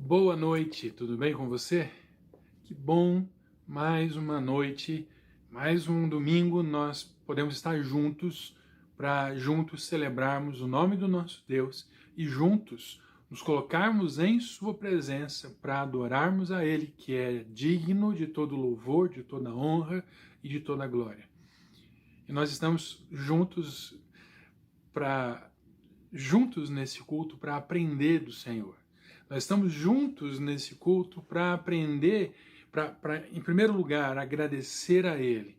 Boa noite, tudo bem com você? Que bom, mais uma noite, mais um domingo, nós podemos estar juntos para juntos celebrarmos o nome do nosso Deus e juntos nos colocarmos em sua presença para adorarmos a Ele, que é digno de todo louvor, de toda honra e de toda glória. E nós estamos juntos nesse culto para aprender do Senhor. Nós estamos juntos nesse culto para aprender, em primeiro lugar, agradecer a Ele.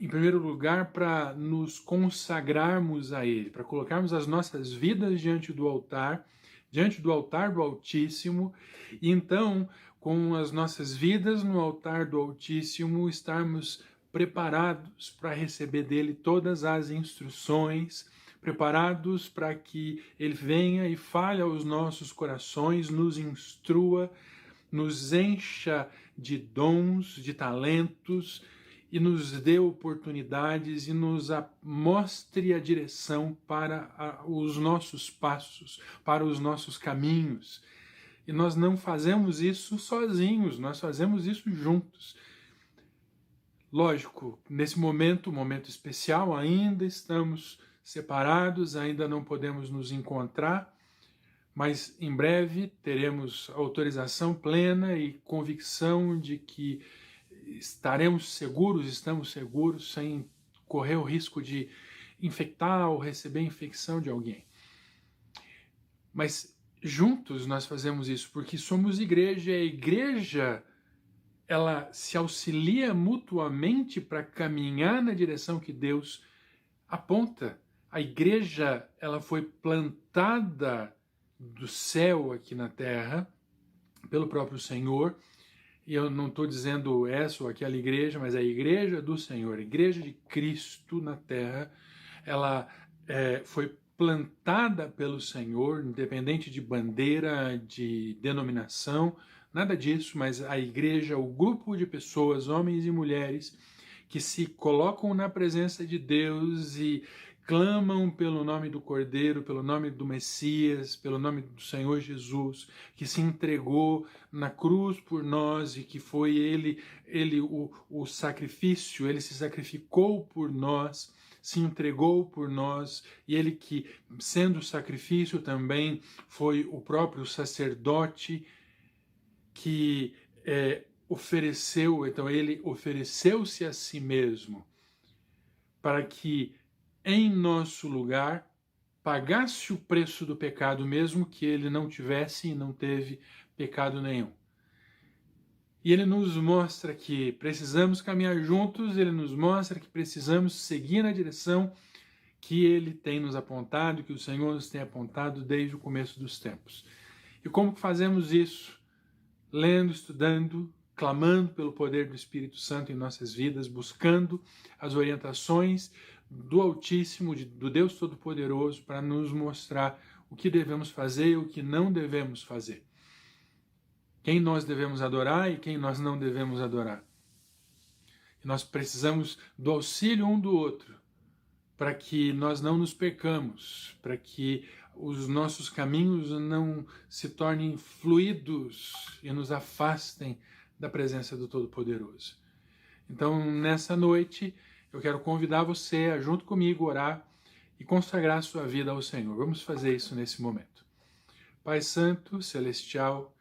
Em primeiro lugar, para nos consagrarmos a Ele, para colocarmos as nossas vidas diante do altar do Altíssimo, e então, com as nossas vidas no altar do Altíssimo, estarmos preparados para receber dele todas as instruções, preparados para que ele venha e fale aos nossos corações, nos instrua, nos encha de dons, de talentos e nos dê oportunidades e nos mostre a direção para os nossos passos, para os nossos caminhos. E nós não fazemos isso sozinhos, nós fazemos isso juntos. Lógico, nesse momento, um momento especial, ainda estamos separados, ainda não podemos nos encontrar, mas em breve teremos autorização plena e convicção de que estamos seguros, sem correr o risco de infectar ou receber infecção de alguém. Mas juntos nós fazemos isso porque somos igreja, e a igreja ela se auxilia mutuamente para caminhar na direção que Deus aponta. A igreja ela foi plantada do céu aqui na terra pelo próprio Senhor, e eu não estou dizendo essa ou aquela igreja, mas a igreja do Senhor, a igreja de Cristo na terra, ela foi plantada pelo Senhor, independente de bandeira, de denominação, nada disso, mas a igreja, o grupo de pessoas, homens e mulheres, que se colocam na presença de Deus e clamam pelo nome do Cordeiro, pelo nome do Messias, pelo nome do Senhor Jesus, que se entregou na cruz por nós e que foi ele o sacrifício, ele se sacrificou por nós, se entregou por nós, e ele que, sendo sacrifício, também foi o próprio sacerdote que ofereceu, então ele ofereceu-se a si mesmo para que em nosso lugar pagasse o preço do pecado, mesmo que ele não tivesse e não teve pecado nenhum. E ele nos mostra que precisamos caminhar juntos, ele nos mostra que precisamos seguir na direção que ele tem nos apontado, que o Senhor nos tem apontado desde o começo dos tempos. E como que fazemos isso? Lendo, estudando, clamando pelo poder do Espírito Santo em nossas vidas, buscando as orientações do Altíssimo, do Deus Todo-Poderoso, para nos mostrar o que devemos fazer e o que não devemos fazer. Quem nós devemos adorar e quem nós não devemos adorar. E nós precisamos do auxílio um do outro, para que nós não nos percamos, para que os nossos caminhos não se tornem fluidos e nos afastem da presença do Todo-Poderoso. Então, nessa noite, eu quero convidar você a, junto comigo, orar e consagrar a sua vida ao Senhor. Vamos fazer isso nesse momento. Pai Santo, Celestial,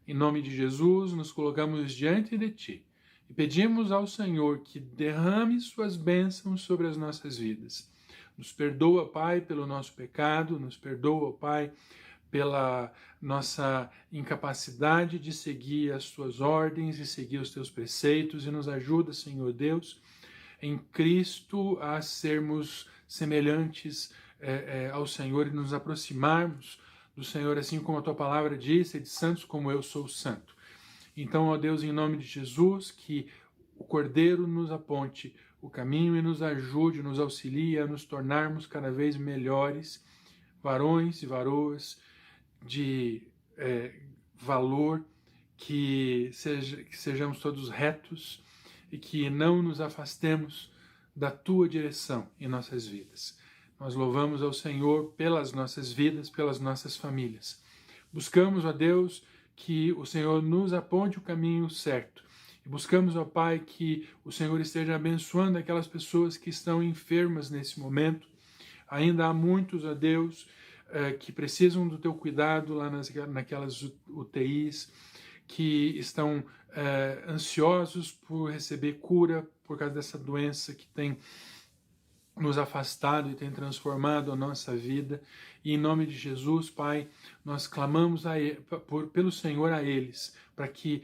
em nome de Jesus, nos colocamos diante de Ti e pedimos ao Senhor que derrame suas bênçãos sobre as nossas vidas. Nos perdoa, Pai, pelo nosso pecado, nos perdoa, Pai, pela nossa incapacidade de seguir as Tuas ordens e seguir os Teus preceitos, e nos ajuda, Senhor Deus, em Cristo a sermos semelhantes ao Senhor e nos aproximarmos do Senhor, assim como a Tua palavra diz, de santos como eu sou santo. Então, ó Deus, em nome de Jesus, que o Cordeiro nos aponte o caminho e nos ajude, nos auxilie a nos tornarmos cada vez melhores, varões e varoas de valor, que sejamos todos retos e que não nos afastemos da Tua direção em nossas vidas. Nós louvamos ao Senhor pelas nossas vidas, pelas nossas famílias. Buscamos, ó Deus, que o Senhor nos aponte o caminho certo. E buscamos, ó Pai, que o Senhor esteja abençoando aquelas pessoas que estão enfermas nesse momento. Ainda há muitos, ó Deus, que precisam do teu cuidado lá naquelas UTIs, que estão ansiosos por receber cura por causa dessa doença que tem nos afastado e tem transformado a nossa vida. E em nome de Jesus, Pai, nós clamamos pelo Senhor a eles, para que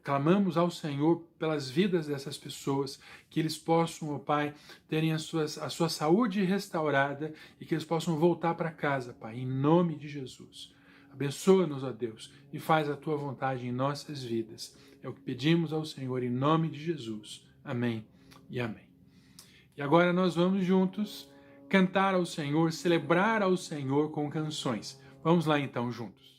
clamamos ao Senhor pelas vidas dessas pessoas, que eles possam, ó Pai, terem a sua saúde restaurada e que eles possam voltar para casa, Pai, em nome de Jesus. Abençoa-nos, ó Deus, e faz a Tua vontade em nossas vidas. É o que pedimos ao Senhor em nome de Jesus. Amém e amém. E agora nós vamos juntos cantar ao Senhor, celebrar ao Senhor com canções. Vamos lá então juntos.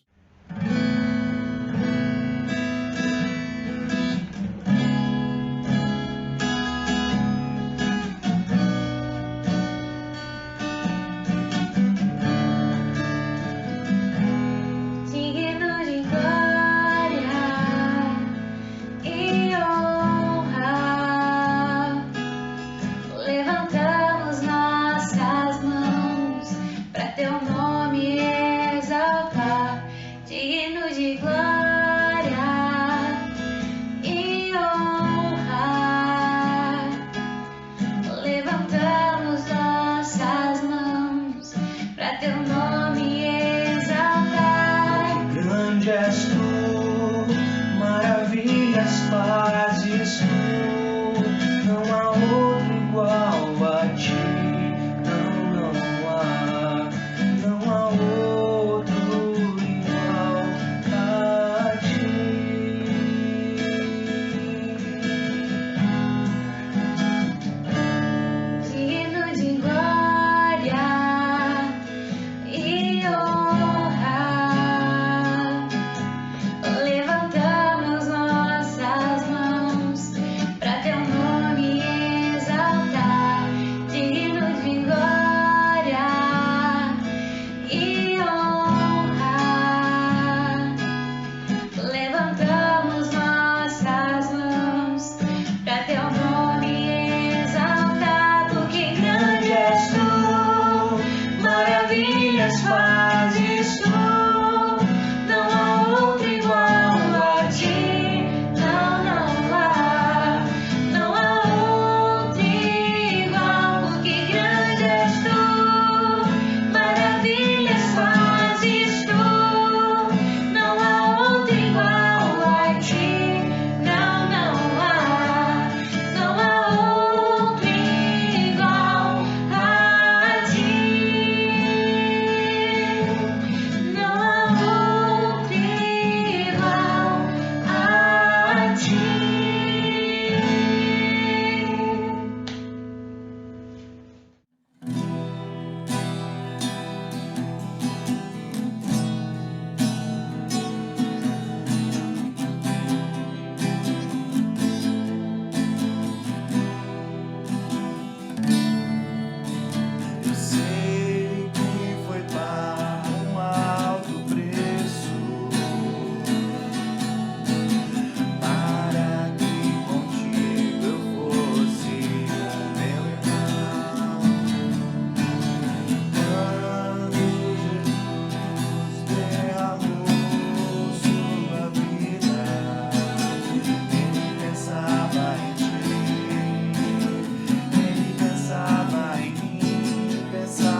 Pensava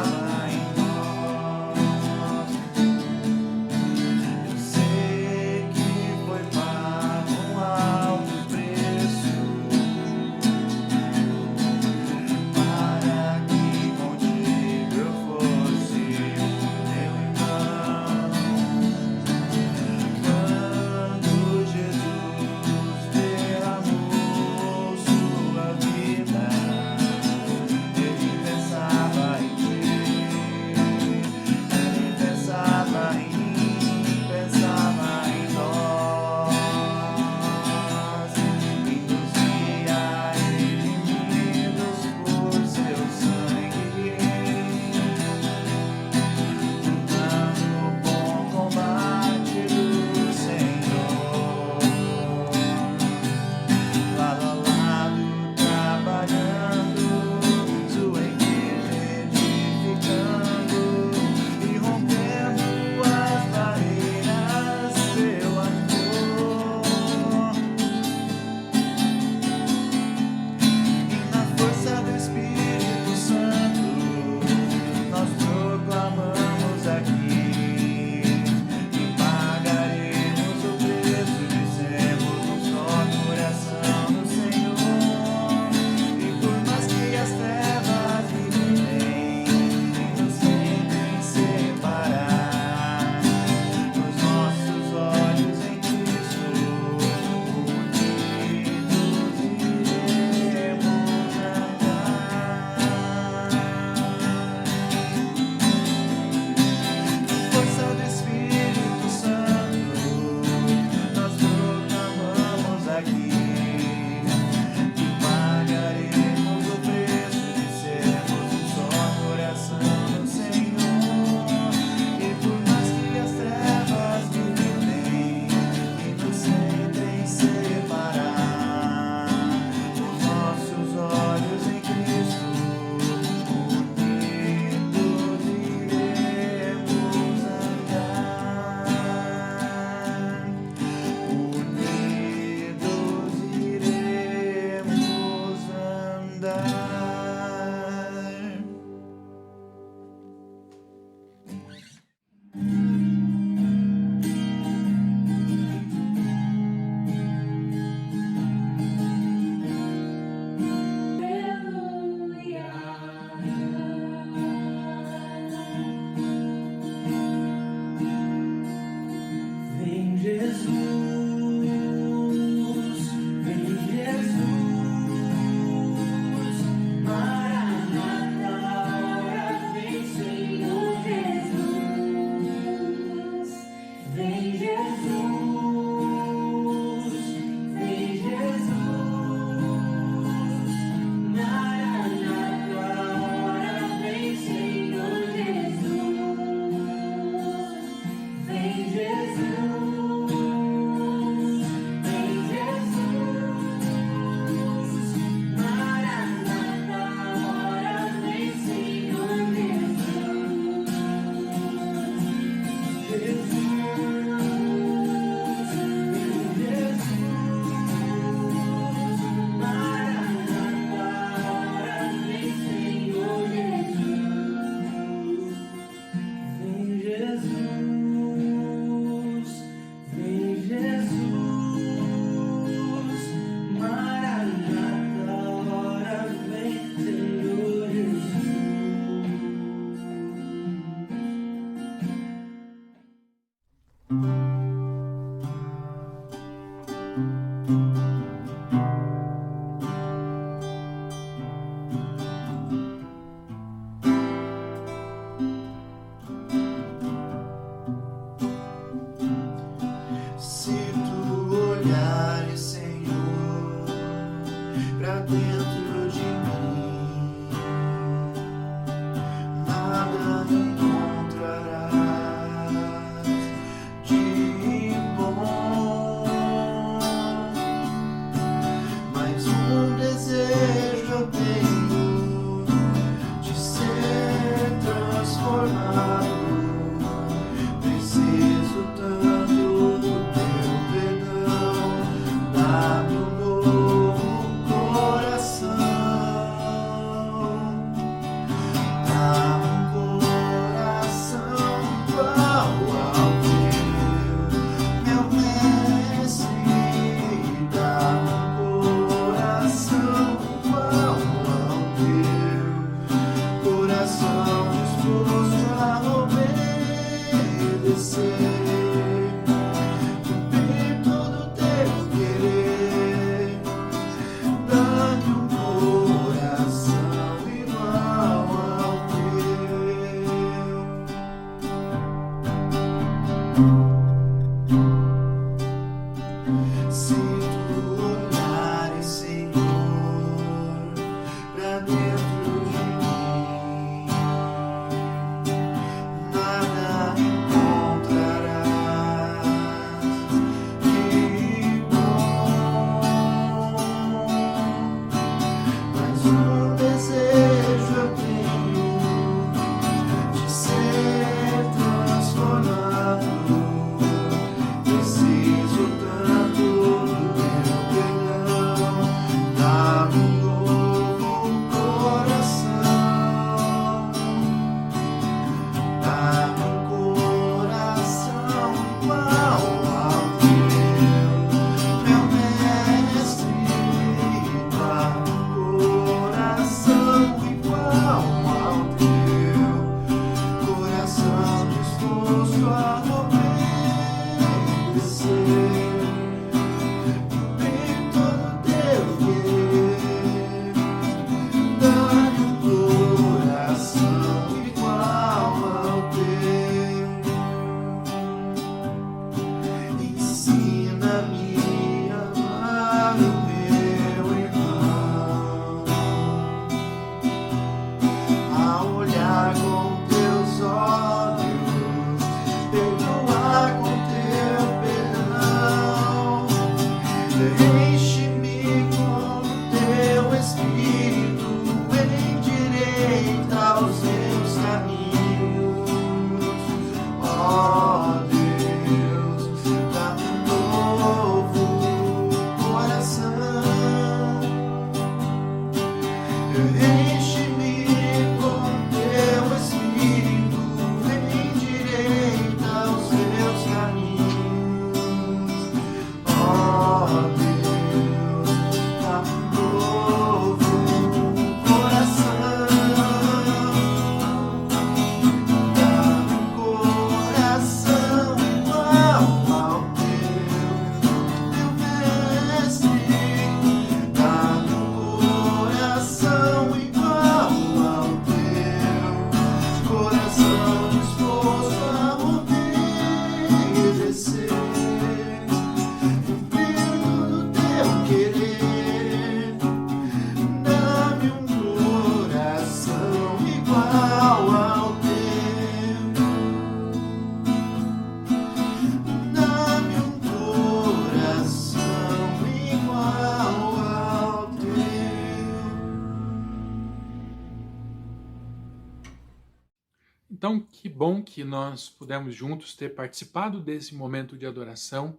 Então, que bom que nós pudemos juntos ter participado desse momento de adoração,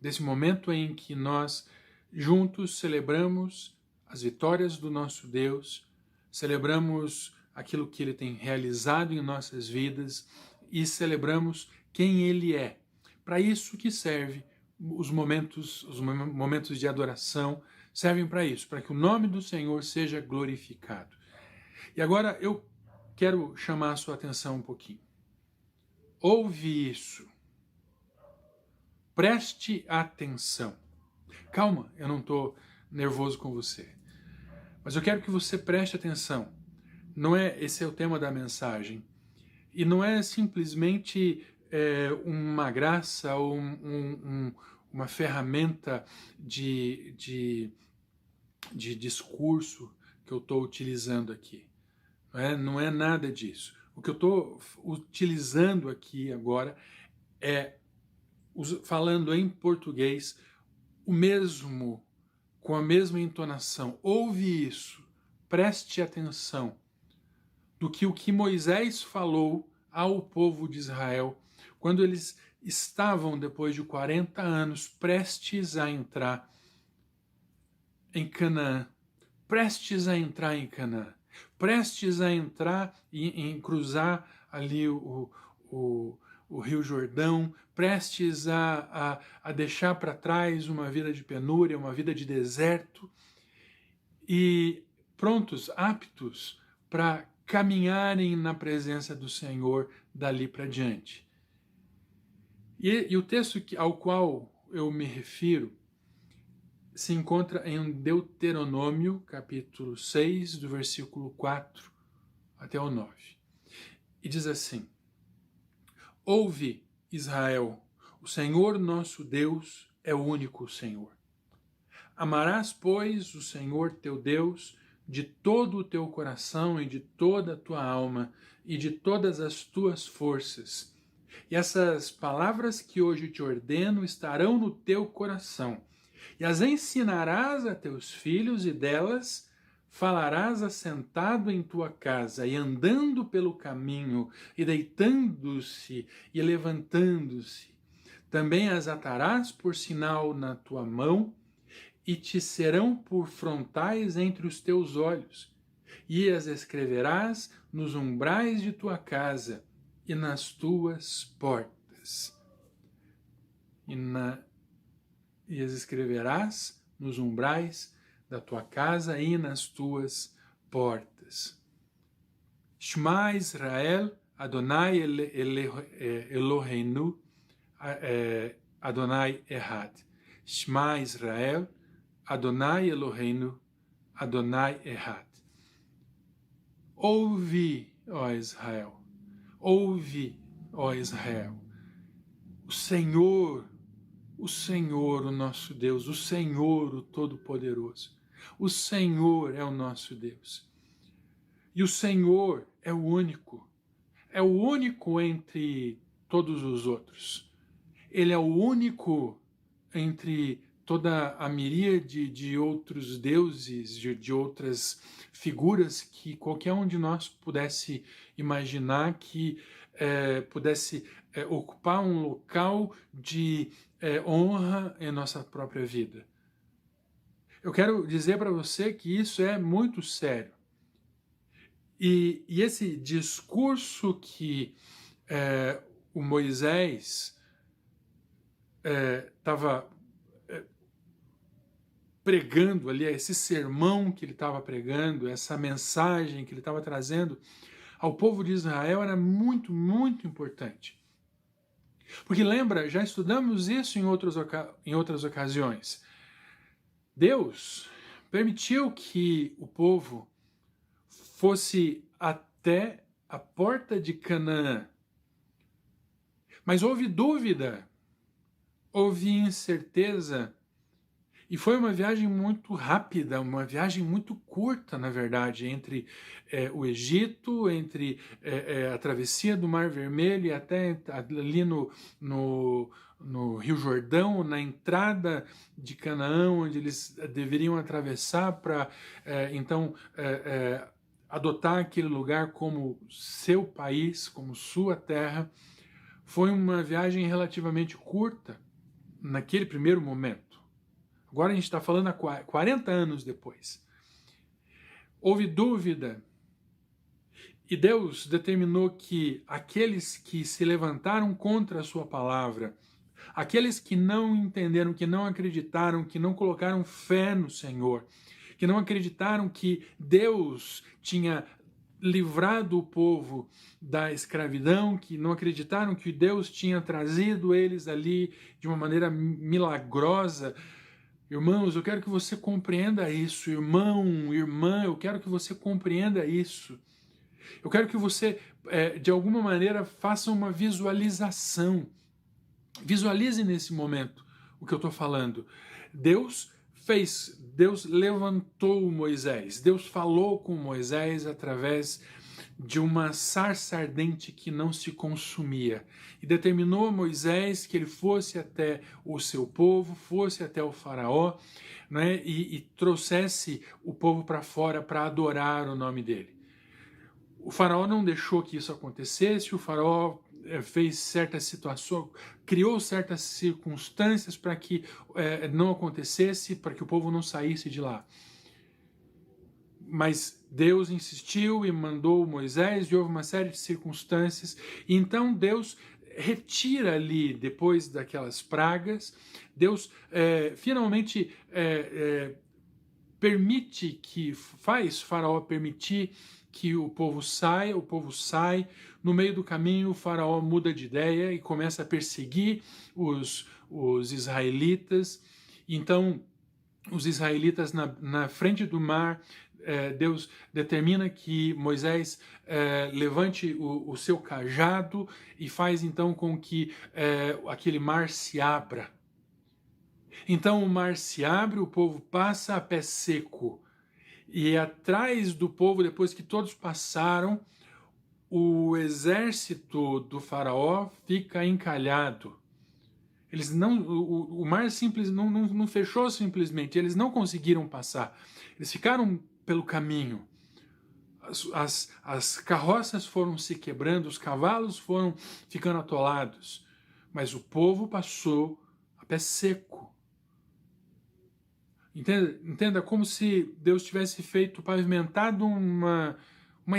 desse momento em que nós juntos celebramos as vitórias do nosso Deus, celebramos aquilo que Ele tem realizado em nossas vidas e celebramos quem Ele é. Para isso que serve os momentos de adoração, servem para isso, para que o nome do Senhor seja glorificado. E agora eu quero chamar a sua atenção um pouquinho. Ouve isso. Preste atenção. Calma, eu não estou nervoso com você. Mas eu quero que você preste atenção. Esse é o tema da mensagem. E não é simplesmente uma graça ou uma ferramenta de discurso que eu estou utilizando aqui. Não é nada disso. O que eu estou utilizando aqui agora é, falando em português, com a mesma entonação. Ouve isso, preste atenção do que o que Moisés falou ao povo de Israel quando eles estavam, depois de 40 anos, prestes a entrar em Canaã. Prestes a entrar em Canaã. Prestes a entrar em cruzar ali o Rio Jordão, prestes a deixar para trás uma vida de penúria, uma vida de deserto, e prontos, aptos para caminharem na presença do Senhor dali para diante. E o texto ao qual eu me refiro se encontra em Deuteronômio, capítulo 6, do versículo 4 até o 9. E diz assim: Ouve, Israel, o Senhor nosso Deus é o único Senhor. Amarás, pois, o Senhor teu Deus de todo o teu coração e de toda a tua alma e de todas as tuas forças. E essas palavras que hoje te ordeno estarão no teu coração, e as ensinarás a teus filhos, e delas falarás assentado em tua casa, e andando pelo caminho, e deitando-se e levantando-se. Também as atarás por sinal na tua mão, e te serão por frontais entre os teus olhos, e as escreverás nos umbrais de tua casa e nas tuas portas. E as escreverás nos umbrais da tua casa e nas tuas portas. Shema Israel, Adonai Eloheinu, Adonai Echad. Shema Israel, Adonai Eloheinu, Adonai Echad. Ouve, ó Israel, ouve, ó Israel, o Senhor, o nosso Deus, o Senhor, o Todo-Poderoso, o Senhor é o nosso Deus. E o Senhor é o único entre todos os outros. Ele é o único entre toda a miríade de outros deuses, de outras figuras que qualquer um de nós pudesse imaginar que pudesse ocupar um local de honra em nossa própria vida. Eu quero dizer para você que isso é muito sério. E esse discurso que o Moisés estava pregando ali, esse sermão que ele estava pregando, essa mensagem que ele estava trazendo ao povo de Israel era muito, muito importante. Porque lembra, já estudamos isso em outras ocasiões. Deus permitiu que o povo fosse até a porta de Canaã. Mas houve dúvida, houve incerteza, e foi uma viagem muito rápida, uma viagem muito curta, na verdade, entre o Egito, entre a travessia do Mar Vermelho e até ali no Rio Jordão, na entrada de Canaã, onde eles deveriam atravessar para, então, adotar aquele lugar como seu país, como sua terra. Foi uma viagem relativamente curta naquele primeiro momento. Agora a gente está falando há 40 anos depois. Houve dúvida e Deus determinou que aqueles que se levantaram contra a sua palavra, aqueles que não entenderam, que não acreditaram, que não colocaram fé no Senhor, que não acreditaram que Deus tinha livrado o povo da escravidão, que não acreditaram que Deus tinha trazido eles ali de uma maneira milagrosa. Irmãos, eu quero que você compreenda isso. Irmão, irmã, eu quero que você compreenda isso. Eu quero que você, de alguma maneira, faça uma visualização. Visualize nesse momento o que eu estou falando. Deus levantou Moisés. Deus falou com Moisés através de uma sarça ardente que não se consumia, e determinou a Moisés que ele fosse até o seu povo, fosse até o faraó, né, e trouxesse o povo para fora para adorar o nome dele. O faraó não deixou que isso acontecesse, o faraó fez certas situações, criou certas circunstâncias para que não acontecesse, para que o povo não saísse de lá. Mas Deus insistiu e mandou Moisés, e houve uma série de circunstâncias, e então Deus retira ali, depois daquelas pragas, Deus finalmente permite faz Faraó permitir que o povo sai, no meio do caminho o faraó muda de ideia e começa a perseguir os israelitas. Então, os israelitas na frente do mar, Deus determina que Moisés levante o seu cajado e faz então com que aquele mar se abra. Então o mar se abre, o povo passa a pé seco. E atrás do povo, depois que todos passaram, o exército do faraó fica encalhado. Eles não, o mar simples não fechou simplesmente, eles não conseguiram passar. Eles ficaram pelo caminho. As carroças foram se quebrando, os cavalos foram ficando atolados, mas o povo passou a pé seco. Entenda como se Deus tivesse pavimentado uma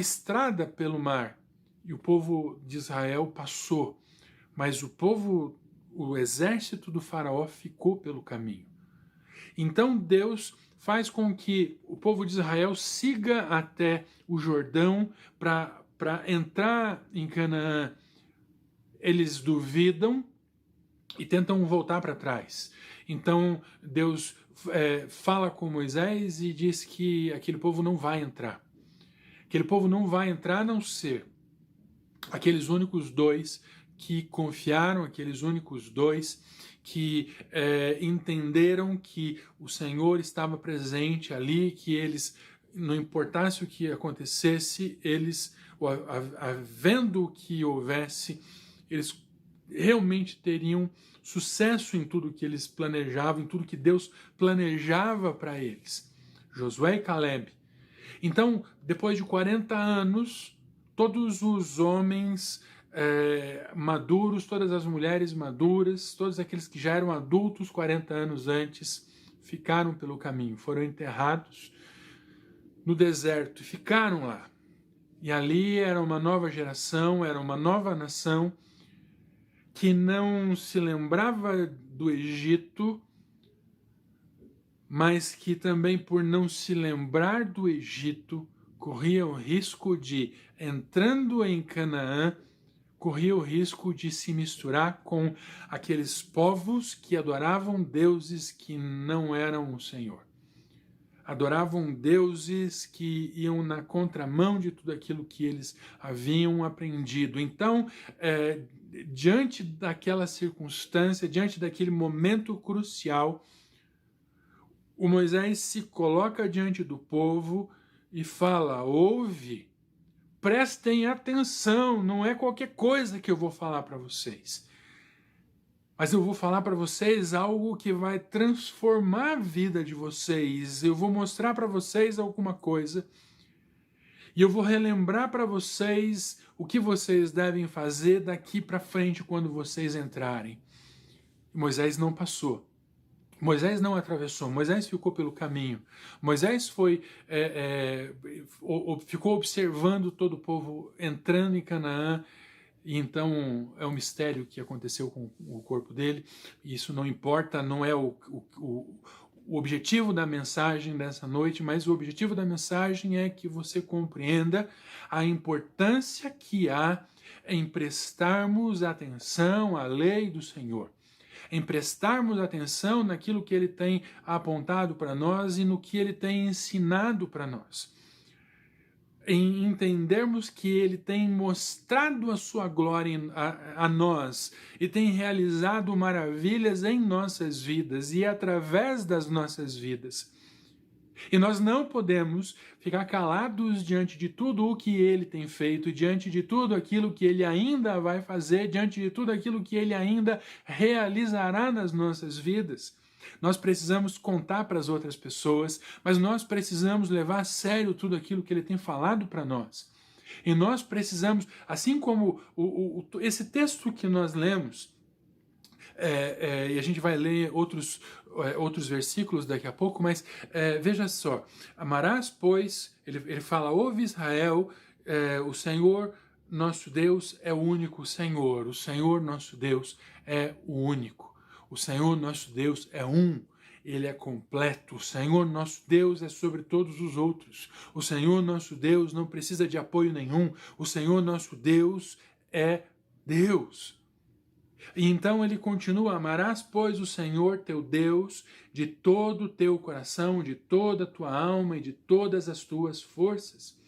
estrada pelo mar, e o povo de Israel passou, mas o exército do faraó ficou pelo caminho. Então Deus faz com que o povo de Israel siga até o Jordão para entrar em Canaã. Eles duvidam e tentam voltar para trás. Então Deus fala com Moisés e diz que aquele povo não vai entrar. Aquele povo não vai entrar a não ser aqueles únicos 2 que confiaram, aqueles únicos 2 que entenderam que o Senhor estava presente ali, que eles, não importasse o que acontecesse, eles, havendo o que houvesse, eles realmente teriam sucesso em tudo que eles planejavam, em tudo que Deus planejava para eles. Josué e Caleb. Então, depois de 40 anos, todos os homens maduros, todas as mulheres maduras, todos aqueles que já eram adultos 40 anos antes, ficaram pelo caminho, foram enterrados no deserto e ficaram lá. E ali era uma nova geração, era uma nova nação, que não se lembrava do Egito, mas que também, por não se lembrar do Egito, corria o risco de, entrando em Canaã, corria o risco de se misturar com aqueles povos que adoravam deuses que não eram o Senhor. Adoravam deuses que iam na contramão de tudo aquilo que eles haviam aprendido. Então, diante daquela circunstância, diante daquele momento crucial, o Moisés se coloca diante do povo e fala: ouve, prestem atenção, não é qualquer coisa que eu vou falar para vocês. Mas eu vou falar para vocês algo que vai transformar a vida de vocês. Eu vou mostrar para vocês alguma coisa. E eu vou relembrar para vocês o que vocês devem fazer daqui para frente quando vocês entrarem. Moisés não passou. Moisés não atravessou. Moisés ficou pelo caminho. Moisés ficou observando todo o povo entrando em Canaã. E então é um mistério que aconteceu com o corpo dele. Isso não importa, não é o objetivo da mensagem dessa noite, mas o objetivo da mensagem é que você compreenda a importância que há em prestarmos atenção à lei do Senhor, em prestarmos atenção naquilo que Ele tem apontado para nós e no que Ele tem ensinado para nós, em entendermos que Ele tem mostrado a sua glória a nós e tem realizado maravilhas em nossas vidas e através das nossas vidas. E nós não podemos ficar calados diante de tudo o que Ele tem feito, diante de tudo aquilo que Ele ainda vai fazer, diante de tudo aquilo que Ele ainda realizará nas nossas vidas. Nós precisamos contar para as outras pessoas, mas nós precisamos levar a sério tudo aquilo que Ele tem falado para nós. E nós precisamos, assim como esse texto que nós lemos, e a gente vai ler outros versículos daqui a pouco, mas veja só, amarás, pois, ele fala, ouve Israel, o Senhor nosso Deus é o único Senhor, o Senhor nosso Deus é o único. O Senhor nosso Deus é um. ele é completo. O Senhor nosso Deus é sobre todos os outros. O Senhor nosso Deus não precisa de apoio nenhum. O Senhor nosso Deus é Deus. E então ele continua: amarás, pois, o Senhor teu Deus de todo o teu coração, de toda a tua alma e de todas as tuas forças.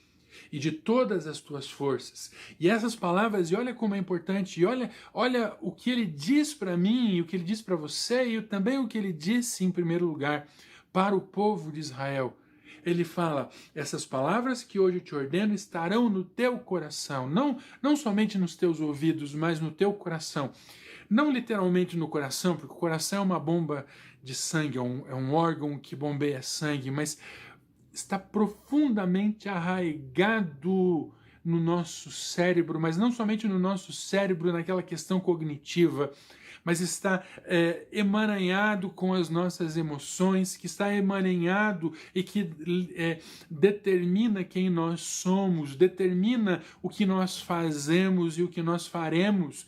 E de todas as tuas forças. E essas palavras, e olha como é importante, e olha o que ele diz para mim, e o que ele diz para você, e também o que ele disse, em primeiro lugar, para o povo de Israel. Ele fala: essas palavras que hoje te ordeno estarão no teu coração, não somente nos teus ouvidos, mas no teu coração. Não literalmente no coração, porque o coração é uma bomba de sangue, é um órgão que bombeia sangue, mas está profundamente arraigado no nosso cérebro, mas não somente no nosso cérebro, naquela questão cognitiva, mas está emaranhado com as nossas emoções, que está emaranhado e que determina quem nós somos, determina o que nós fazemos e o que nós faremos.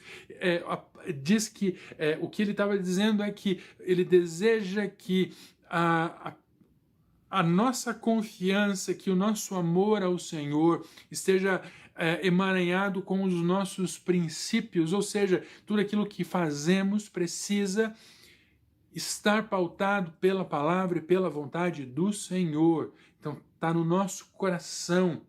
Diz que o que ele estava dizendo é que ele deseja que a nossa confiança, que o nosso amor ao Senhor esteja emaranhado com os nossos princípios, ou seja, tudo aquilo que fazemos precisa estar pautado pela palavra e pela vontade do Senhor. Então, está no nosso coração.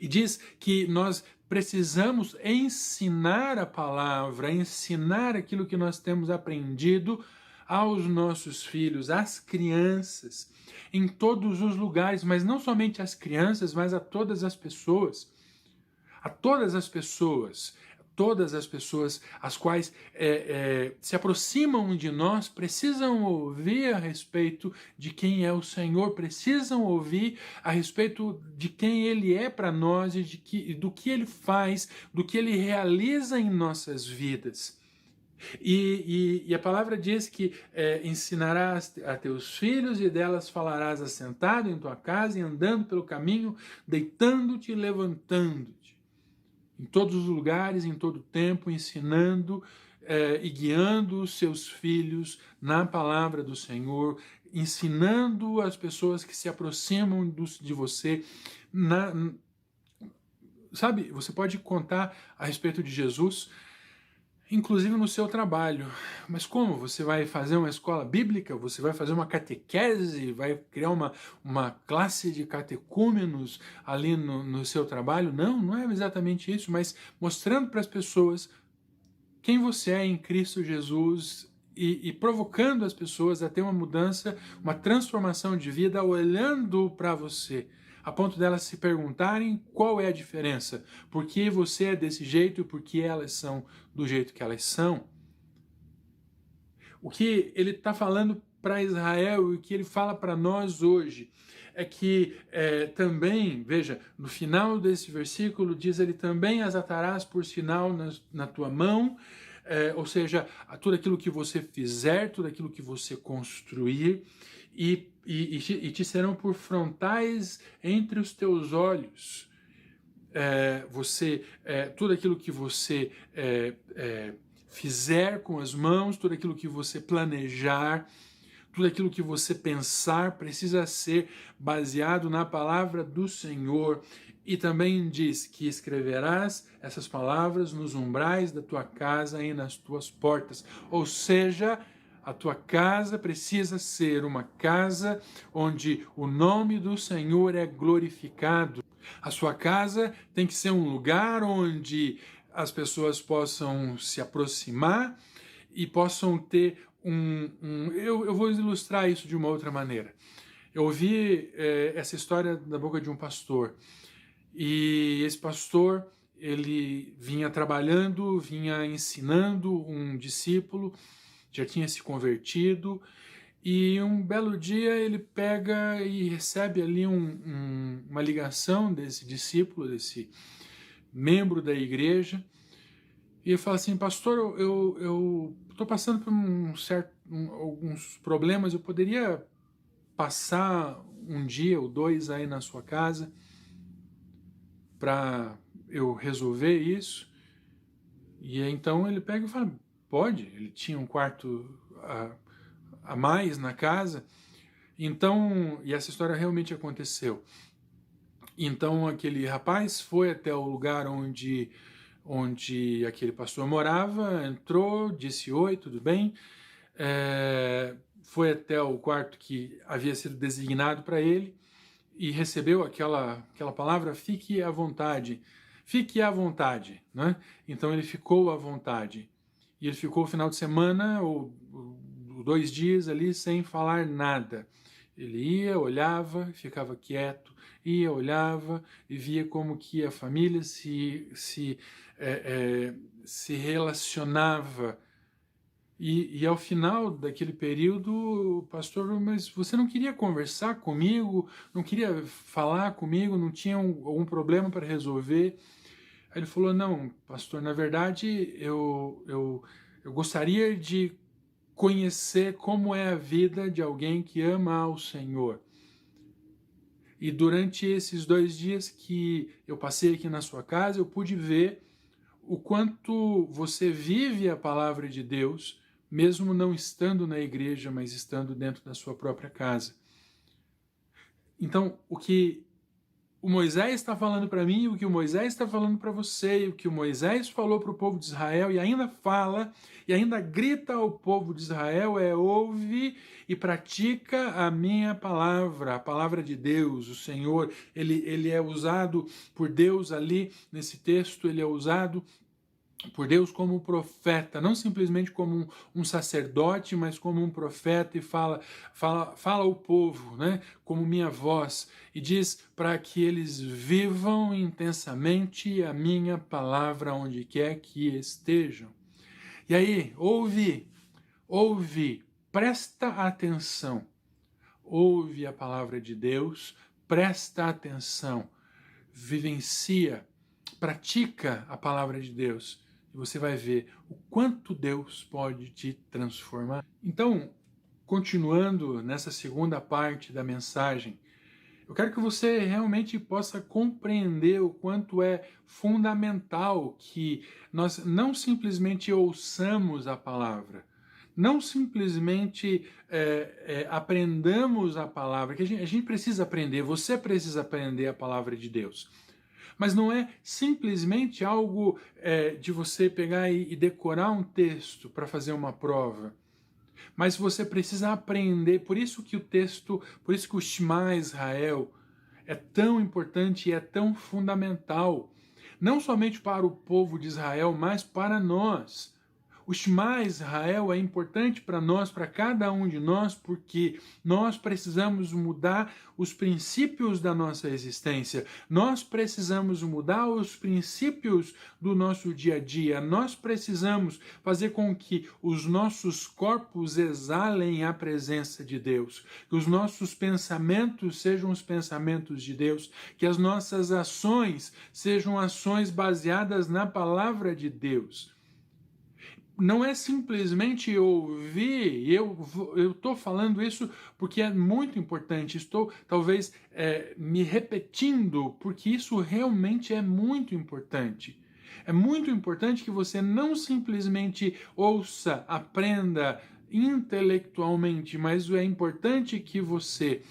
E diz que nós precisamos ensinar a palavra, ensinar aquilo que nós temos aprendido aos nossos filhos, às crianças, em todos os lugares, mas não somente às crianças, mas a todas as pessoas. A todas as pessoas as quais se aproximam de nós precisam ouvir a respeito de quem é o Senhor, precisam ouvir a respeito de quem Ele é para nós e do que Ele faz, do que Ele realiza em nossas vidas. E a palavra diz que ensinarás a teus filhos e delas falarás assentado em tua casa e andando pelo caminho, deitando-te e levantando-te. Em todos os lugares, em todo o tempo, ensinando e guiando os seus filhos na palavra do Senhor, ensinando as pessoas que se aproximam de você. Sabe, você pode contar a respeito de Jesus, inclusive no seu trabalho. Mas como? Você vai fazer uma escola bíblica? Você vai fazer uma catequese? Vai criar uma classe de catecúmenos ali no seu trabalho? Não é exatamente isso, mas mostrando para as pessoas quem você é em Cristo Jesus e provocando as pessoas a ter uma mudança, uma transformação de vida, olhando para você, a ponto delas se perguntarem qual é a diferença, por que você é desse jeito e por que elas são do jeito que elas são. O que ele está falando para Israel e o que ele fala para nós hoje é que também, veja, no final desse versículo diz ele: também as atarás por sinal na tua mão, ou seja, tudo aquilo que você fizer, tudo aquilo que você construir, e te serão por frontais entre os teus olhos. Tudo aquilo que você fizer com as mãos, tudo aquilo que você planejar, tudo aquilo que você pensar precisa ser baseado na palavra do Senhor. E também diz que escreverás essas palavras nos umbrais da tua casa e nas tuas portas. Ou seja, a tua casa precisa ser uma casa onde o nome do Senhor é glorificado. A sua casa tem que ser um lugar onde as pessoas possam se aproximar e possam ter eu vou ilustrar isso de uma outra maneira. Eu ouvi essa história da boca de um pastor. E esse pastor, ele vinha trabalhando, vinha ensinando um discípulo, já tinha se convertido, e um belo dia ele pega e recebe ali uma ligação desse discípulo, desse membro da igreja, e ele fala assim: pastor, eu estou passando por alguns problemas, eu poderia passar um dia ou dois aí na sua casa para eu resolver isso? E então ele pega e fala: pode. Ele tinha um quarto a mais na casa. Então, e essa história realmente aconteceu. Então aquele rapaz foi até o lugar onde aquele pastor morava, entrou, disse oi, tudo bem, foi até o quarto que havia sido designado para ele e recebeu aquela palavra, fique à vontade, né? Então ele ficou à vontade. E ele ficou o final de semana ou 2 dias ali sem falar nada. Ele ia, olhava, ficava quieto, ia, olhava e via como que a família se relacionava. E ao final daquele período, o pastor, mas você não queria conversar comigo, não queria falar comigo, não tinha algum problema para resolver? Aí ele falou, não, pastor, na verdade eu gostaria de conhecer como é a vida de alguém que ama ao Senhor. E durante esses 2 dias que eu passei aqui na sua casa, eu pude ver o quanto você vive a palavra de Deus, mesmo não estando na igreja, mas estando dentro da sua própria casa. Então, o que o Moisés está falando para mim, o que o Moisés está falando para você, o que o Moisés falou para o povo de Israel e ainda fala, e ainda grita ao povo de Israel é: ouve e pratica a minha palavra, a palavra de Deus. O Senhor, ele é usado por Deus ali nesse texto, ele é usado por Deus como um profeta, não simplesmente como um sacerdote, mas como um profeta, e fala ao povo, né, como minha voz, e diz para que eles vivam intensamente a minha palavra onde quer que estejam. E aí, ouve, presta atenção, ouve a palavra de Deus, presta atenção, vivencia, pratica a palavra de Deus, e você vai ver o quanto Deus pode te transformar. Então, continuando nessa segunda parte da mensagem, eu quero que você realmente possa compreender o quanto é fundamental que nós não simplesmente ouçamos a palavra, não simplesmente aprendamos a palavra, que a gente precisa aprender, você precisa aprender a palavra de Deus. Mas não é simplesmente algo de você pegar e decorar um texto para fazer uma prova. Mas você precisa aprender, por isso que o Shema Israel é tão importante e é tão fundamental. Não somente para o povo de Israel, mas para nós. O Shema Israel é importante para nós, para cada um de nós, porque nós precisamos mudar os princípios da nossa existência. Nós precisamos mudar os princípios do nosso dia a dia. Nós precisamos fazer com que os nossos corpos exalem a presença de Deus, que os nossos pensamentos sejam os pensamentos de Deus, que as nossas ações sejam ações baseadas na palavra de Deus. Não é simplesmente ouvir, eu estou falando isso porque é muito importante, estou talvez me repetindo, porque isso realmente é muito importante. É muito importante que você não simplesmente ouça, aprenda intelectualmente, mas é importante que você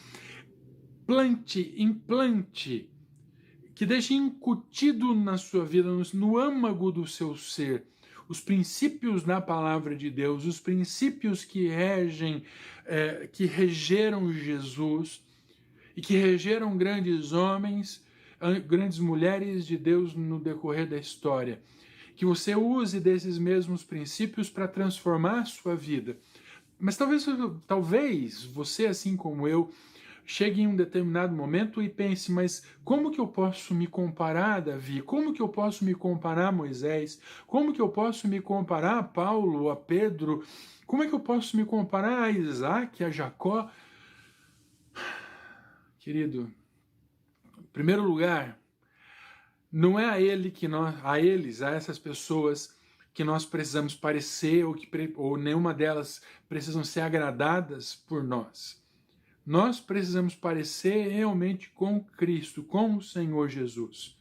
implante, que deixe incutido na sua vida, no âmago do seu ser, os princípios da palavra de Deus, os princípios que regeram Jesus e que regeram grandes homens, grandes mulheres de Deus no decorrer da história. Que você use desses mesmos princípios para transformar a sua vida. Mas talvez você, assim como eu, chegue em um determinado momento e pense, mas como que eu posso me comparar a Davi? Como que eu posso me comparar a Moisés? Como que eu posso me comparar a Paulo, a Pedro? Como é que eu posso me comparar a Isaac, a Jacó? Querido, em primeiro lugar, não é a essas pessoas que nós precisamos parecer ou nenhuma delas precisam ser agradadas por nós. Nós precisamos parecer realmente com Cristo, com o Senhor Jesus.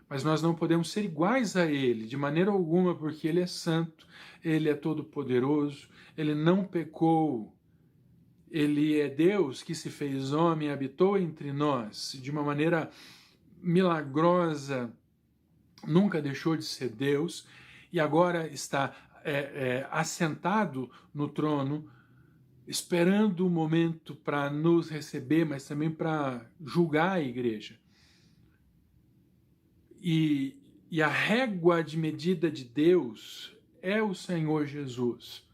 Mas nós não podemos ser iguais a Ele, de maneira alguma, porque Ele é santo, Ele é todo-poderoso, Ele não pecou. Ele é Deus que se fez homem e habitou entre nós de uma maneira milagrosa, nunca deixou de ser Deus e agora está assentado no trono, esperando o momento para nos receber, mas também para julgar a igreja. E a régua de medida de Deus é o Senhor Jesus.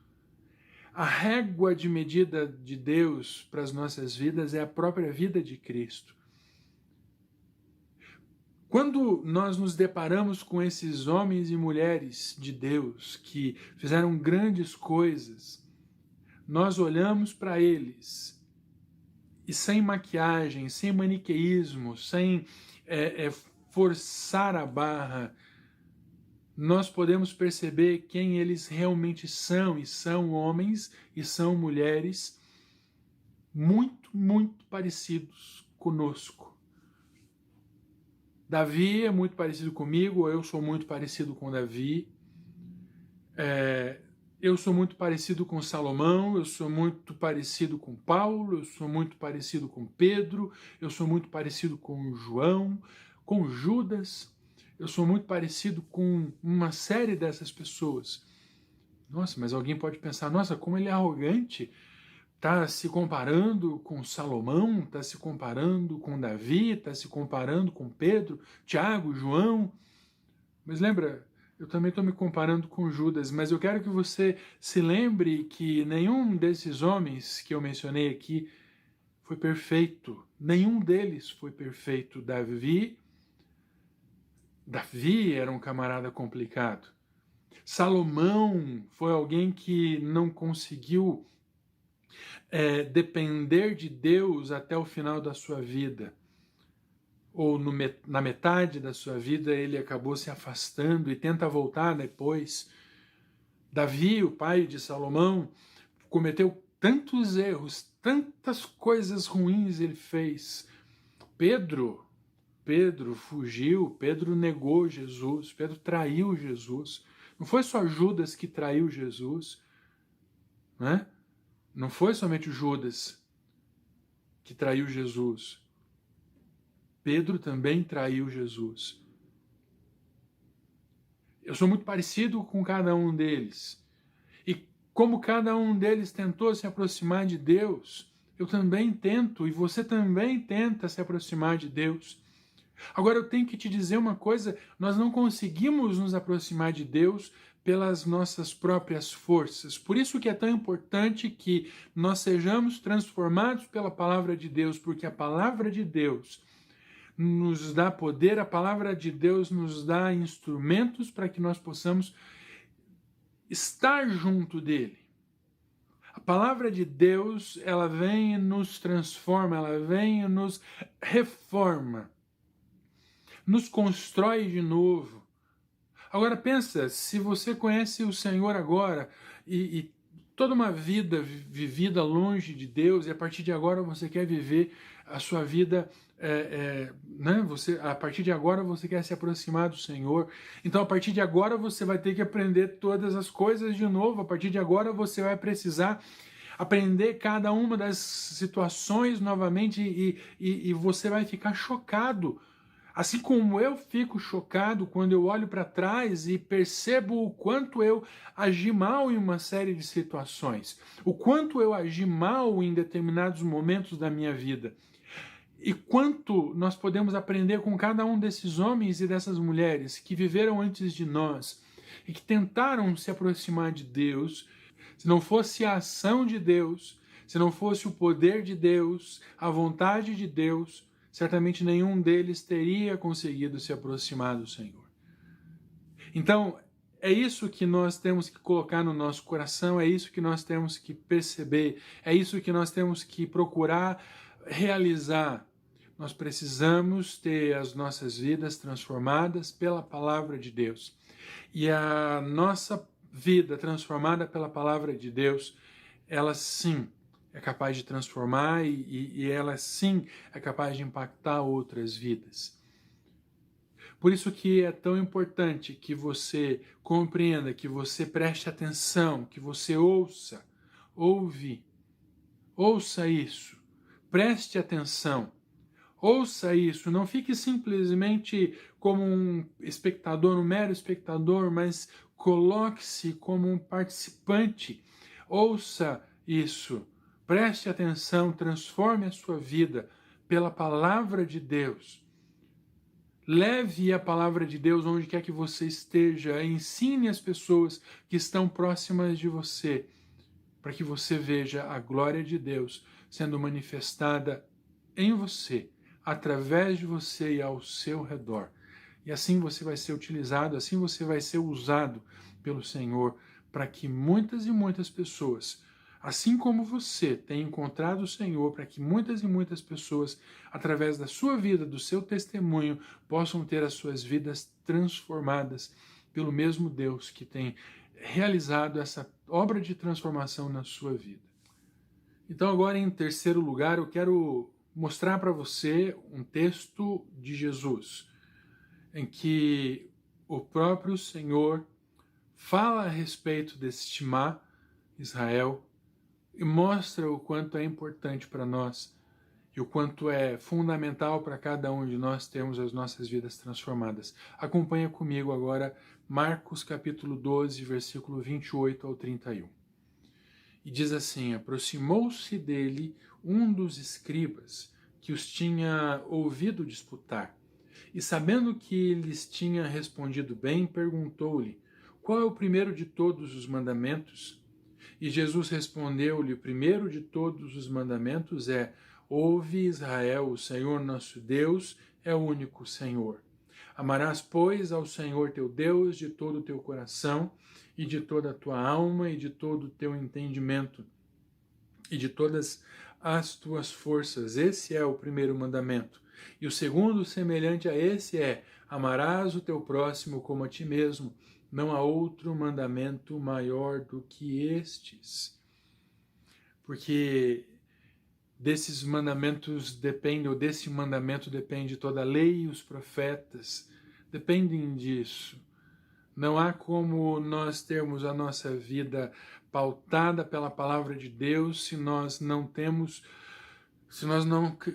A régua de medida de Deus para as nossas vidas é a própria vida de Cristo. Quando nós nos deparamos com esses homens e mulheres de Deus que fizeram grandes coisas, nós olhamos para eles e sem maquiagem, sem maniqueísmo, sem forçar a barra, nós podemos perceber quem eles realmente são, e são homens e são mulheres muito, muito parecidos conosco. Davi é muito parecido comigo, eu sou muito parecido com Davi, eu sou muito parecido com Salomão, eu sou muito parecido com Paulo, eu sou muito parecido com Pedro, eu sou muito parecido com João, com Judas, eu sou muito parecido com uma série dessas pessoas. Nossa, mas alguém pode pensar, nossa, como ele é arrogante, está se comparando com Salomão, está se comparando com Davi, está se comparando com Pedro, Tiago, João. Mas lembra, eu também estou me comparando com Judas, mas eu quero que você se lembre que nenhum desses homens que eu mencionei aqui foi perfeito. Nenhum deles foi perfeito. Davi era um camarada complicado. Salomão foi alguém que não conseguiu depender de Deus até o final da sua vida. Ou na metade da sua vida ele acabou se afastando e tenta voltar depois. Davi, o pai de Salomão, cometeu tantos erros, tantas coisas ruins ele fez. Pedro fugiu, Pedro negou Jesus, Pedro traiu Jesus. Não foi só Judas que traiu Jesus, né? Não foi somente Judas que traiu Jesus. Pedro também traiu Jesus. Eu sou muito parecido com cada um deles. E como cada um deles tentou se aproximar de Deus, eu também tento, e você também tenta se aproximar de Deus. Agora eu tenho que te dizer uma coisa, nós não conseguimos nos aproximar de Deus pelas nossas próprias forças. Por isso que é tão importante que nós sejamos transformados pela palavra de Deus, porque a palavra de Deus nos dá poder, a palavra de Deus nos dá instrumentos para que nós possamos estar junto dele. A palavra de Deus, ela vem e nos transforma, ela vem e nos reforma, nos constrói de novo. Agora pensa, se você conhece o Senhor agora e toda uma vida vivida longe de Deus, e a partir de agora você quer viver a sua vida, né? A partir de agora você quer se aproximar do Senhor, então a partir de agora você vai ter que aprender todas as coisas de novo, a partir de agora você vai precisar aprender cada uma das situações novamente e você vai ficar chocado. Assim como eu fico chocado quando eu olho para trás e percebo o quanto eu agi mal em uma série de situações, o quanto eu agi mal em determinados momentos da minha vida, e quanto nós podemos aprender com cada um desses homens e dessas mulheres que viveram antes de nós e que tentaram se aproximar de Deus. Se não fosse a ação de Deus, se não fosse o poder de Deus, a vontade de Deus, certamente nenhum deles teria conseguido se aproximar do Senhor. Então, é isso que nós temos que colocar no nosso coração, é isso que nós temos que perceber, é isso que nós temos que procurar realizar. Nós precisamos ter as nossas vidas transformadas pela palavra de Deus. E a nossa vida transformada pela palavra de Deus, ela sim é capaz de transformar e ela sim é capaz de impactar outras vidas. Por isso que é tão importante que você compreenda, que você preste atenção, que você ouve Ouça isso, preste atenção, ouça isso, não fique simplesmente como um espectador, um mero espectador, mas coloque-se como um participante. Ouça isso, preste atenção, transforme a sua vida pela palavra de Deus. Leve a palavra de Deus onde quer que você esteja, ensine as pessoas que estão próximas de você, para que você veja a glória de Deus sendo manifestada em você, através de você e ao seu redor. E assim você vai ser utilizado, assim você vai ser usado pelo Senhor, para que muitas e muitas pessoas, assim como você tem encontrado o Senhor, para que muitas e muitas pessoas, através da sua vida, do seu testemunho, possam ter as suas vidas transformadas pelo mesmo Deus que tem realizado essa obra de transformação na sua vida. Então, agora, em terceiro lugar, eu quero mostrar para você um texto de Jesus, em que o próprio Senhor fala a respeito desse Shema Israel e mostra o quanto é importante para nós e o quanto é fundamental para cada um de nós termos as nossas vidas transformadas. Acompanha comigo agora Marcos capítulo 12, versículo 28 ao 31. E diz assim: aproximou-se dele um dos escribas que os tinha ouvido disputar, e sabendo que lhes tinha respondido bem, perguntou-lhe: qual é o primeiro de todos os mandamentos? E Jesus respondeu-lhe: o primeiro de todos os mandamentos é: ouve, Israel, o Senhor nosso Deus é o único Senhor. Amarás, pois, ao Senhor teu Deus de todo o teu coração e de toda a tua alma e de todo o teu entendimento e de todas as tuas forças. Esse é o primeiro mandamento. E o segundo, semelhante a esse, é: amarás o teu próximo como a ti mesmo. Não há outro mandamento maior do que estes. Porque desses mandamentos depende, ou desse mandamento depende toda a lei e os profetas. Dependem disso. Não há como nós termos a nossa vida pautada pela palavra de Deus se nós não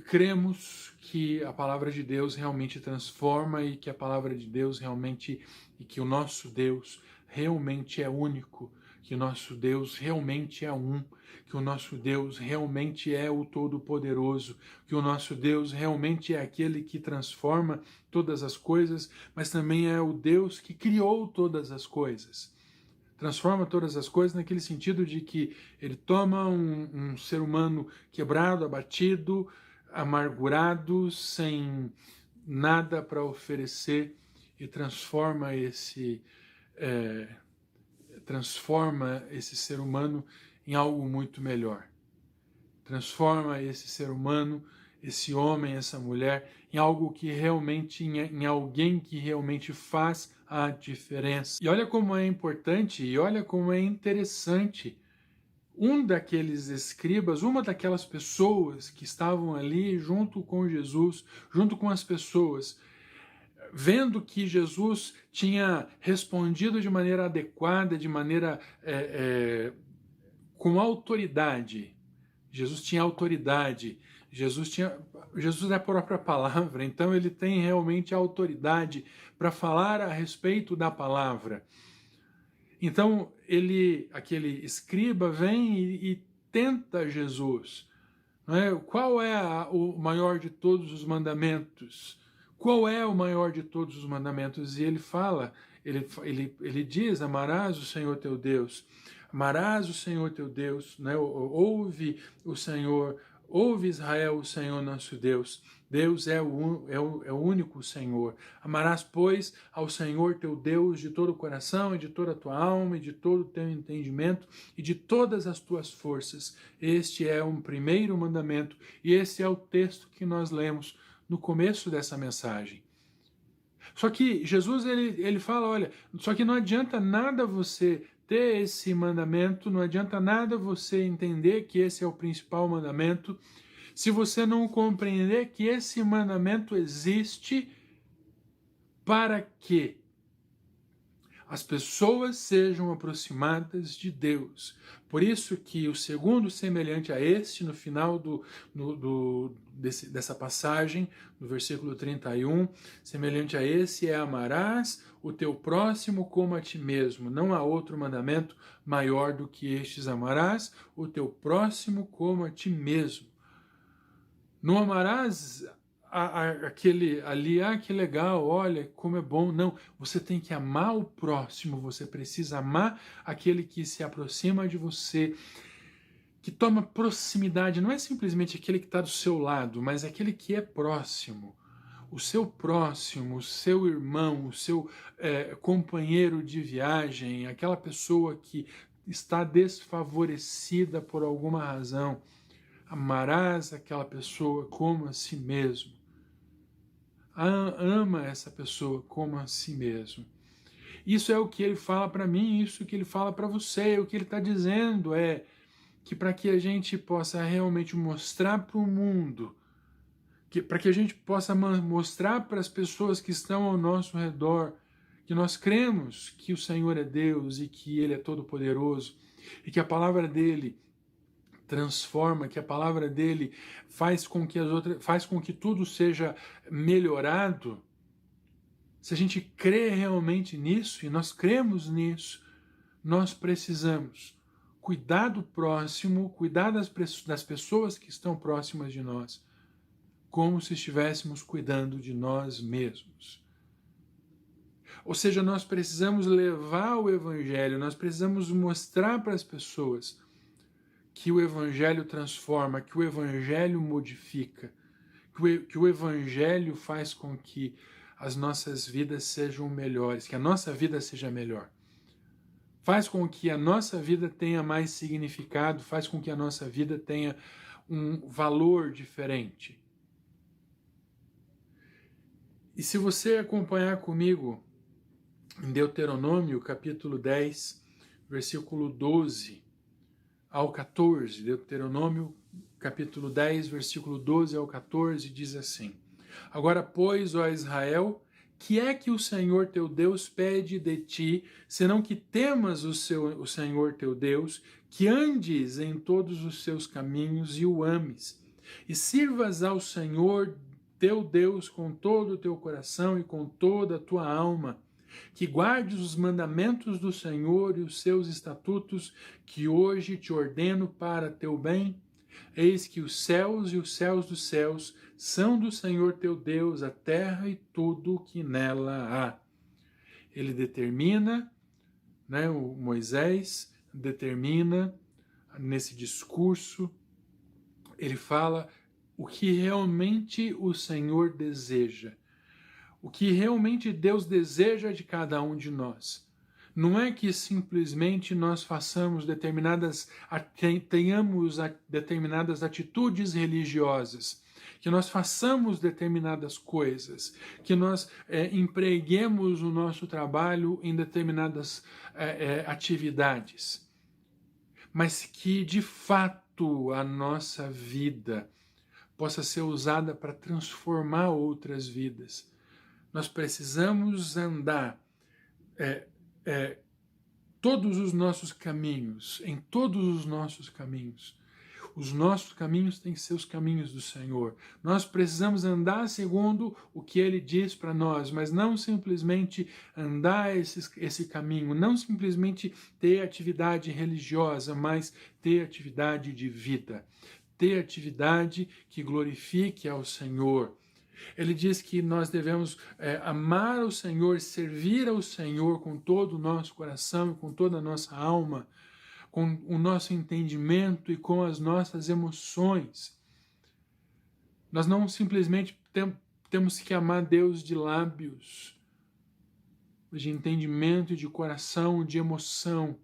cremos que a palavra de Deus realmente transforma e que a palavra de Deus realmente, e que o nosso Deus realmente é único, que o nosso Deus realmente é um, que o nosso Deus realmente é o Todo-Poderoso, que o nosso Deus realmente é aquele que transforma todas as coisas, mas também é o Deus que criou todas as coisas. Transforma todas as coisas naquele sentido de que ele toma um ser humano quebrado, abatido, amargurado, sem nada para oferecer, e transforma esse ser humano em algo muito melhor. Transforma esse ser humano, esse homem, essa mulher, em algo que realmente, em alguém que realmente faz a diferença. E olha como é importante, e olha como é interessante. Um daqueles escribas, uma daquelas pessoas que estavam ali junto com Jesus, junto com as pessoas, vendo que Jesus tinha respondido de maneira adequada, de maneira com autoridade. Jesus tinha autoridade. Jesus é a própria palavra, então ele tem realmente autoridade para falar a respeito da palavra. Então aquele escriba vem e tenta Jesus. Não é? Qual é o maior de todos os mandamentos? Qual é o maior de todos os mandamentos? E ele fala, ele diz: amarás o Senhor teu Deus. Amarás o Senhor teu Deus, né? Ouve o Senhor, ouve Israel, o Senhor nosso Deus. Deus é o único Senhor. Amarás, pois, ao Senhor teu Deus de todo o coração e de toda a tua alma e de todo o teu entendimento e de todas as tuas forças. Este é um primeiro mandamento e esse é o texto que nós lemos no começo dessa mensagem. Só que Jesus ele fala, olha, só que não adianta nada você ter esse mandamento, não adianta nada você entender que esse é o principal mandamento, se você não compreender que esse mandamento existe para quê? as pessoas sejam aproximadas de Deus. Por isso que o segundo semelhante a este, no final dessa passagem, no versículo 31, semelhante a esse é: amarás o teu próximo como a ti mesmo. Não há outro mandamento maior do que estes: amarás o teu próximo como a ti mesmo. Não amarás aquele ali, que legal, olha como é bom. Não, você tem que amar o próximo, você precisa amar aquele que se aproxima de você, que toma proximidade. Não é simplesmente aquele que está do seu lado, mas aquele que é próximo. O seu próximo, o seu irmão, o seu companheiro de viagem, aquela pessoa que está desfavorecida por alguma razão. Amarás aquela pessoa como a si mesmo. Ama essa pessoa como a si mesmo. Isso é o que ele fala para mim, isso que ele fala para você. O que ele está dizendo é que para que a gente possa realmente mostrar para o mundo, para que a gente possa mostrar para as pessoas que estão ao nosso redor que nós cremos que o Senhor é Deus e que Ele é todo-poderoso e que a palavra dele transforma, que a palavra dele faz com que tudo seja melhorado. Se a gente crê realmente nisso, e nós cremos nisso, nós precisamos cuidar do próximo, cuidar das pessoas que estão próximas de nós, como se estivéssemos cuidando de nós mesmos. Ou seja, nós precisamos levar o Evangelho, nós precisamos mostrar para as pessoas que o Evangelho transforma, que o Evangelho modifica, que o Evangelho faz com que as nossas vidas sejam melhores, que a nossa vida seja melhor. Faz com que a nossa vida tenha mais significado, faz com que a nossa vida tenha um valor diferente. E se você acompanhar comigo em Deuteronômio, capítulo 10, versículo 12 ao 14, Deuteronômio, capítulo 10, versículo 12 ao 14, diz assim: Agora, pois, ó Israel, que é que o Senhor teu Deus pede de ti, senão que temas o Senhor teu Deus, que andes em todos os seus caminhos e o ames, e sirvas ao Senhor teu Deus com todo o teu coração e com toda a tua alma, que guardes os mandamentos do Senhor e os seus estatutos, que hoje te ordeno para teu bem? Eis que os céus e os céus dos céus são do Senhor teu Deus, a terra e tudo o que nela há. Ele determina, o Moisés determina nesse discurso, ele fala o que realmente o Senhor deseja. O que realmente Deus deseja de cada um de nós. Não é que simplesmente nós tenhamos determinadas atitudes religiosas, que nós façamos determinadas coisas, que nós empreguemos o nosso trabalho em determinadas atividades, mas que de fato a nossa vida possa ser usada para transformar outras vidas. Nós precisamos andar todos os nossos caminhos, em todos os nossos caminhos. Os nossos caminhos têm que ser os caminhos do Senhor. Nós precisamos andar segundo o que Ele diz para nós, mas não simplesmente andar esse caminho, não simplesmente ter atividade religiosa, mas ter atividade de vida, ter atividade que glorifique ao Senhor. Ele diz que nós devemos amar o Senhor, servir ao Senhor com todo o nosso coração e com toda a nossa alma, com o nosso entendimento e com as nossas emoções. Nós não simplesmente temos que amar Deus de lábios, de entendimento, de coração, de emoção.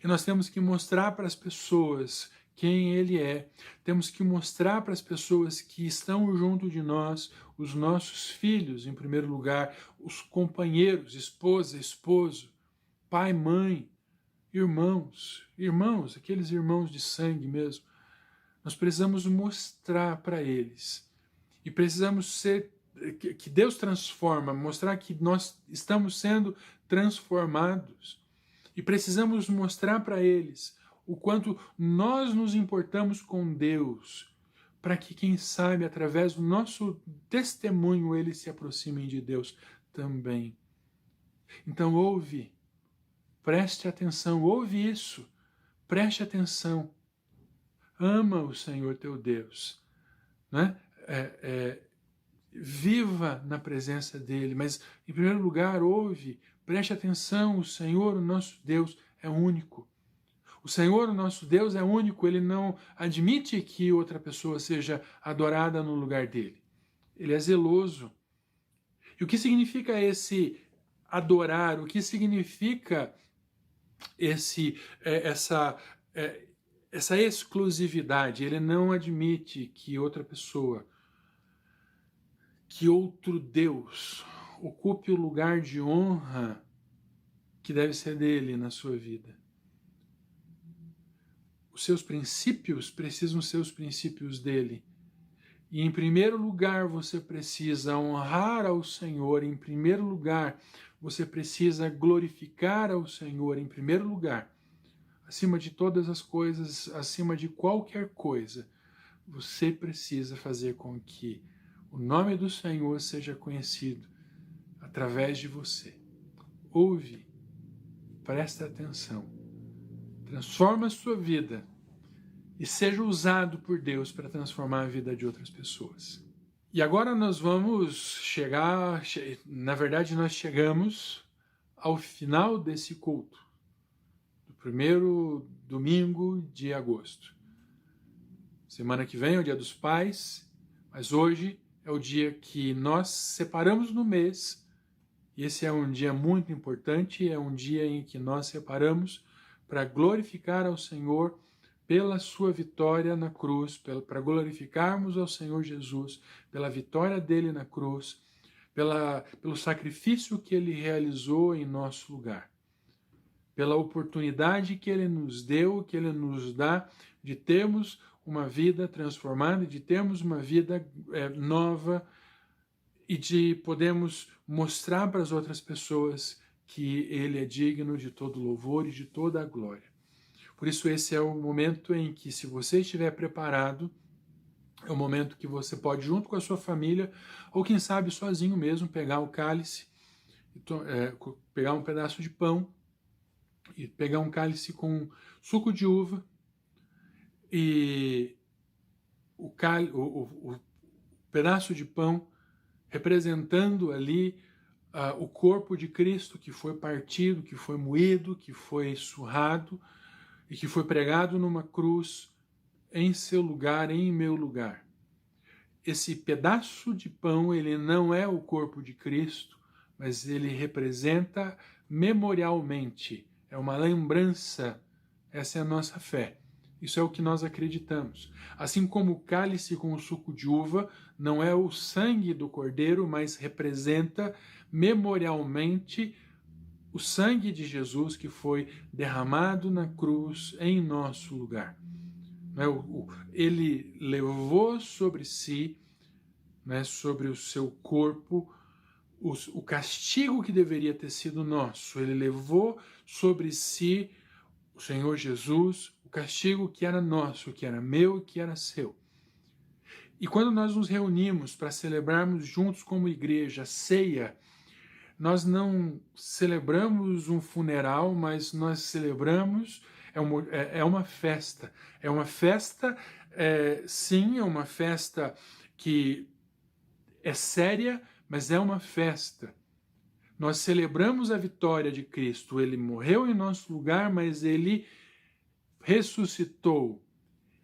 E nós temos que mostrar para as pessoas quem Ele é. Temos que mostrar para as pessoas que estão junto de nós, os nossos filhos, em primeiro lugar, os companheiros, esposa, esposo, pai, mãe, irmãos, aqueles irmãos de sangue mesmo. Nós precisamos mostrar para eles. E precisamos que Deus transforma, mostrar que nós estamos sendo transformados. E precisamos mostrar para eles o quanto nós nos importamos com Deus, para que, quem sabe, através do nosso testemunho, eles se aproximem de Deus também. Então ouve, preste atenção, ouve isso, preste atenção. Ama o Senhor teu Deus, né? Viva na presença dele, mas em primeiro lugar ouve, preste atenção, o Senhor, o nosso Deus, é único. O Senhor, o nosso Deus, é único, ele não admite que outra pessoa seja adorada no lugar dele. Ele é zeloso. E o que significa esse adorar? O que significa essa exclusividade? Ele não admite que outra pessoa, que outro Deus ocupe o lugar de honra que deve ser dele na sua vida. Os seus princípios precisam ser os princípios dele. E em primeiro lugar você precisa honrar ao Senhor, em primeiro lugar você precisa glorificar ao Senhor, em primeiro lugar. Acima de todas as coisas, acima de qualquer coisa, você precisa fazer com que o nome do Senhor seja conhecido através de você. Ouve, presta atenção. Transforma a sua vida e seja usado por Deus para transformar a vida de outras pessoas. E agora nós vamos chegar, na verdade nós chegamos ao final desse culto, do primeiro domingo de agosto. Semana que vem é o Dia dos Pais, mas hoje é o dia que nós separamos no mês, e esse é um dia muito importante, é um dia em que nós separamos para glorificar ao Senhor pela sua vitória na cruz, para glorificarmos ao Senhor Jesus pela vitória dele na cruz, pelo sacrifício que ele realizou em nosso lugar, pela oportunidade que ele nos deu, que ele nos dá de termos uma vida transformada, de termos uma vida nova e de podermos mostrar para as outras pessoas que ele é digno de todo louvor e de toda a glória. Por isso esse é o momento em que, se você estiver preparado, é o momento que você pode, junto com a sua família, ou quem sabe sozinho mesmo, pegar o cálice, pegar um pedaço de pão, e pegar um cálice com suco de uva, e o pedaço de pão representando ali o corpo de Cristo que foi partido, que foi moído, que foi surrado e que foi pregado numa cruz em seu lugar, em meu lugar. Esse pedaço de pão, ele não é o corpo de Cristo, mas ele representa memorialmente, é uma lembrança, essa é a nossa fé. Isso é o que nós acreditamos. Assim como o cálice com o suco de uva não é o sangue do cordeiro, mas representa memorialmente o sangue de Jesus que foi derramado na cruz em nosso lugar. Ele levou sobre si, sobre o seu corpo, o castigo que deveria ter sido nosso. Ele levou sobre si, o Senhor Jesus, o castigo que era nosso, que era meu e que era seu. E quando nós nos reunimos para celebrarmos juntos como igreja a ceia, nós não celebramos um funeral, mas nós celebramos, é uma festa. É uma festa, sim, é uma festa que é séria, mas é uma festa. Nós celebramos a vitória de Cristo. Ele morreu em nosso lugar, mas ele ressuscitou.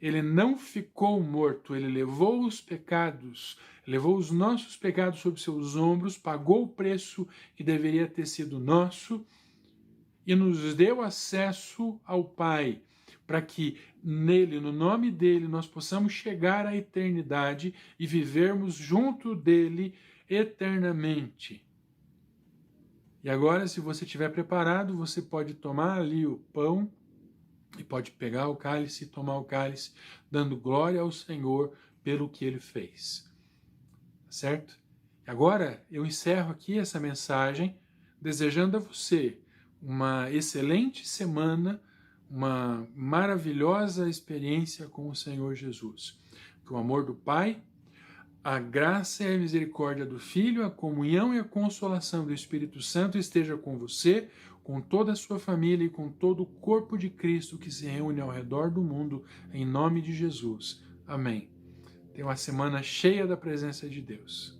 Ele não ficou morto, ele levou os pecados, levou os nossos pecados sobre seus ombros, pagou o preço que deveria ter sido nosso e nos deu acesso ao Pai, para que nele, no nome dele, nós possamos chegar à eternidade e vivermos junto dele eternamente. E agora, se você estiver preparado, você pode tomar ali o pão e pode pegar o cálice e tomar o cálice, dando glória ao Senhor pelo que ele fez. Certo? Agora eu encerro aqui essa mensagem, desejando a você uma excelente semana, uma maravilhosa experiência com o Senhor Jesus. Que o amor do Pai, a graça e a misericórdia do Filho, a comunhão e a consolação do Espírito Santo esteja com você, com toda a sua família e com todo o corpo de Cristo que se reúne ao redor do mundo, em nome de Jesus. Amém. Tenha uma semana cheia da presença de Deus.